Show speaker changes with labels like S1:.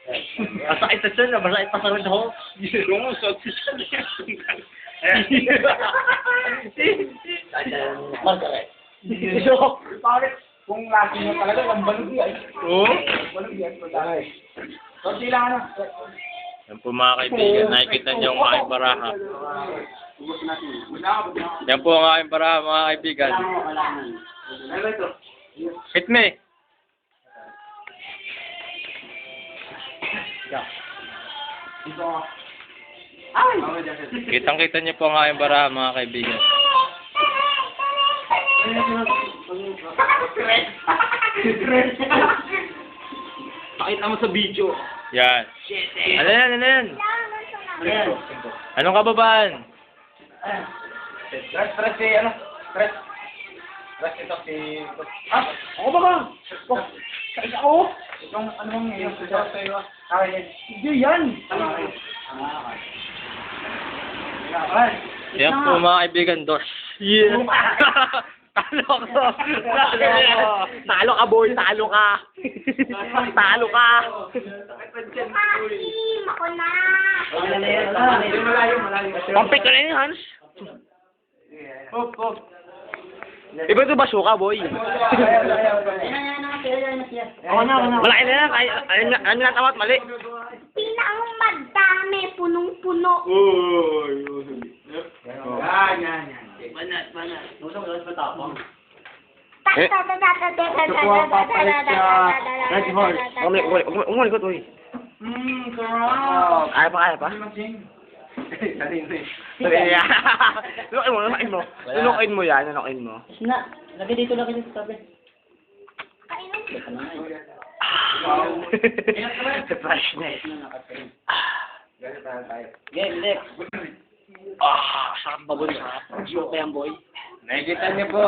S1: Masakit na siya, masakit pa sa rin ako.
S2: Yung mo, sot si siya.
S1: Masakit.
S3: Bakit? Kung laki mo talaga, ang balog yan.
S2: Oo.
S3: Balog yan. Kunti lang ano.
S2: Yan po mga kaibigan, nakikita niyo ang aking baraha. Yan po ang aking baraha mga kaibigan. Hit me! Kitang-kita niyo po ang aking baraha mga kaibigan.
S3: Pakita mo sa video.
S2: Yan. Ano yan? Ano yan? Anong kababaan?
S3: Stress si, ano? Stress. Stress ito si... Ah! Ako ba ba? Isa ako? Itong, ano bang yung stress sa'yo? Hindi yan!
S2: Yan po mga kaibigan, dos. Yeah! Talo ko!
S1: Talo ka, boy. Talo ka. Talo ka.
S4: Akim, ako na.
S1: Pampit ko na yun, Hans.
S3: Hop.
S1: Iba ito ba suka, boy?
S3: Ako na.
S1: Malaki na yan. Ano na tawat, mali.
S4: Pinang madami, punong-puno.
S3: Yan.
S1: Umulit ko, boy.
S3: Sarap.
S1: Kaya pa? Lunokin mo. Lunokin mo yan. Lunokin mo.
S4: Kainan.
S1: The freshness. Sarap ba, boy? Sarap. Joke yan, boy.
S2: Nakikita niyo po,